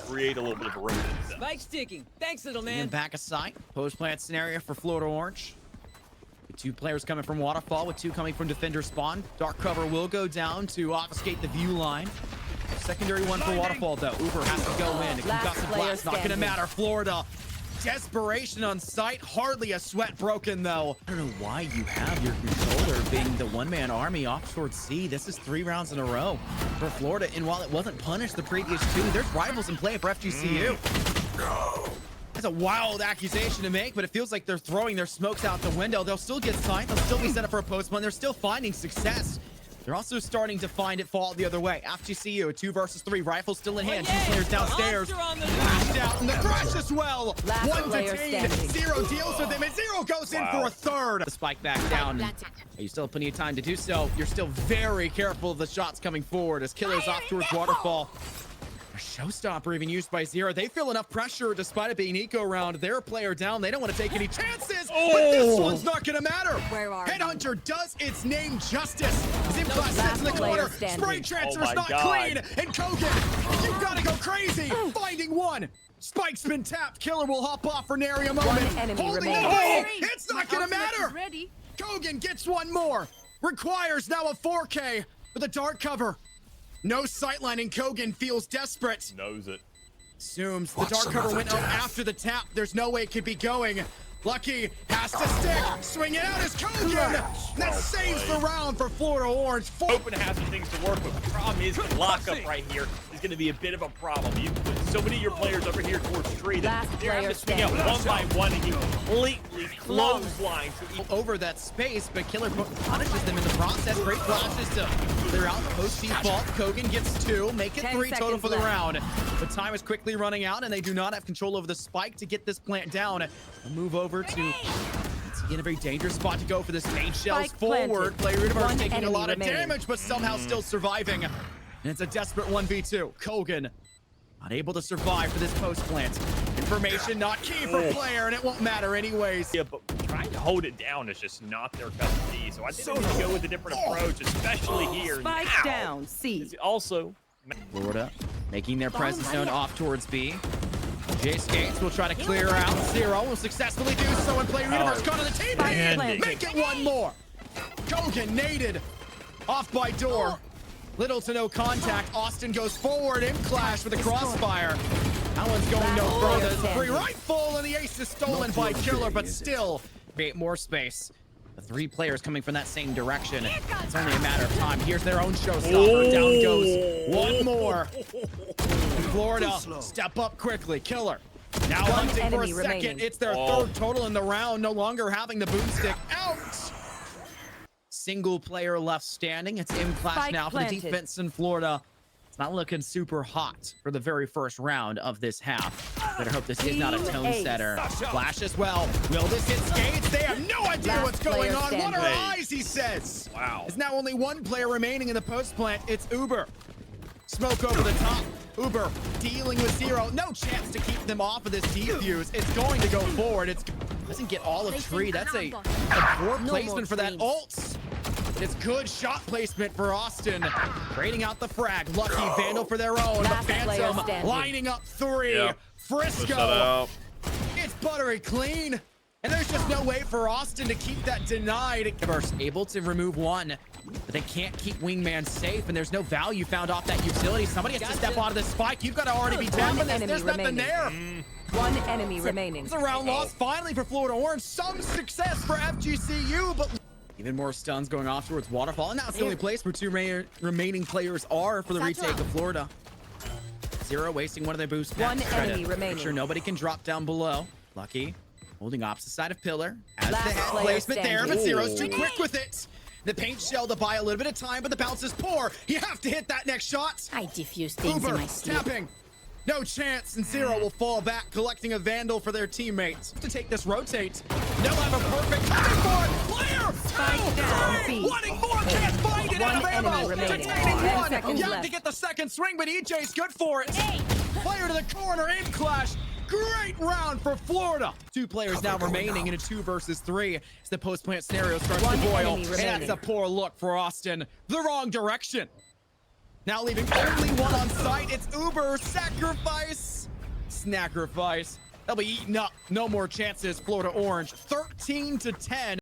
create a little bit of a room. Spike sticking. Thanks, little man. And back aside. Post plant scenario for Florida Orange. The 2 players coming from Waterfall with 2 coming from Defender Spawn. Dark cover will go down to obfuscate the view line. Secondary one for Waterfall though. Uber has to go in. Concussive blast, not gonna matter. Florida. Desperation on site. Hardly a sweat broken though. I don't know why you have your controller being the one-man army off towards C. This is 3 rounds in a row for Florida. And while it wasn't punished the previous 2, there's rivals in play for FGCU. That's a wild accusation to make, but it feels like they're throwing their smokes out the window. They'll still get signed. They'll still be set up for a post-one. They're still finding success. They're also starting to find it fall the other way. FGCU, a 2 versus 3. Rifle still in hand. 2 players downstairs. Flashed out, and the crash as well. Last 1 player detained. standing. 0 deals with him, and 0 goes in for a 3rd. The spike back down. You still have plenty of time to do so. You're still very careful of the shots coming forward as Killer's off towards Waterfall. A showstopper even used by 0. They feel enough pressure despite it being eco round. Their player down. They don't want to take any chances, but this one's not going to matter. Headhunter does its name justice. Zimclass sits in the corner. Spray transfer's not clean. And Kogan, you've got to go crazy. Finding 1. Spike's been tapped. Killer will hop off for nary a moment. Holding the ball. It's not going to matter. Kogan gets 1 more. Requires now a 4K with a dark cover. No sightline, and Kogan feels desperate. Knows it. Assumes the dark cover went up after the tap. There's no way it could be going. Lucky has to stick. Swing it out as Kogan. That saves the round for Florida Orange. Open to have some things to work with. The problem is the lockup right here is going to be a bit of a problem. You put so many of your players over here towards tree that they're having to swing out 1 by 1 and you completely clothesline over that space, but Killer punishes them in the process. Great flashes to clear out post default. Kogan gets 2, make it 3 total for the round. But time is quickly running out, and they do not have control over the spike to get this plant down. A move over to in a very dangerous spot to go for this. Paint shells forward. Player Universe taking a lot of damage, but somehow still surviving. And it's a desperate 1v2. Kogan unable to survive for this post plant. Information not key for player, and it won't matter anyways. Yeah, but trying to hold it down is just not their cup of tea. So I think they need to go with a different approach, especially here. Spike down, C. Also, Florida making their presence known off towards B. Jay Skates will try to clear out. 0 will successfully do so, and Player Universe caught on the teammate. Make it 1 more. Kogan naded off by door. Little to no contact. Austin goes forward in clash with a crossfire. That one's going no further. It's a free rifle, and the ace is stolen by Killer, but still create more space. The 3 players coming from that same direction. It's only a matter of time. Here's their own showstopper. Down goes 1 more. Florida, step up quickly. Killer now hunting for a second. It's their 3rd total in the round. No longer having the boomstick out. Single player left standing. It's in clash now for the defense in Florida. It's not looking super hot for the very first round of this half. Better hope this is not a tone setter. Flash as well. Will this hit Skates? They have no idea what's going on. What are eyes, he says. Wow. There's now only 1 player remaining in the post plant. It's Uber. Smoke over the top. Uber dealing with 0. No chance to keep them off of this defuse. It's going to go forward. It doesn't get all of tree. That's a poor placement for that ult. It's good shot placement for Austin. Trading out the frag. Lucky Vandal for their own. The Phantom lining up 3. Yep. Frisco. It's buttery clean. And there's just no way for Austin to keep that denied. Able to remove 1. But they can't keep Wingman safe, and there's no value found off that utility. Somebody has to step out of the spike. You've got to already be tapping this. There's nothing there. 1 enemy remaining. It's a round loss finally for Florida Orange. Some success for FGCU, but even more stuns going off towards Waterfall. And now it's the only place where 2 remaining players are for the retake of Florida. 0 wasting 1 of their boost packs. 1 enemy remaining. Make sure nobody can drop down below. Lucky holding opposite side of pillar. As the head placement there, but 0's too quick with it. The paint shell to buy a little bit of time, but the bounce is poor. You have to hit that next shot. I diffuse things in my sleep. Tapping. No chance, and 0 will fall back, collecting a Vandal for their teammates. To take this rotate, they'll have a perfect coming for it. Player! Spike down. Wanting more, can't find it out of ammo. Remaining. Detaining 1. You have to get the second swing, but EJ's good for it. Player to the corner, in clash. Great round for Florida. 2 players now remaining in a 2 versus 3 as the post-plant scenario starts to boil. And that's a poor look for Austin. The wrong direction. Now leaving only 1 on site. It's Uber sacrifice. sacrifice. They'll be eaten up. No more chances. Florida Orange 13-10.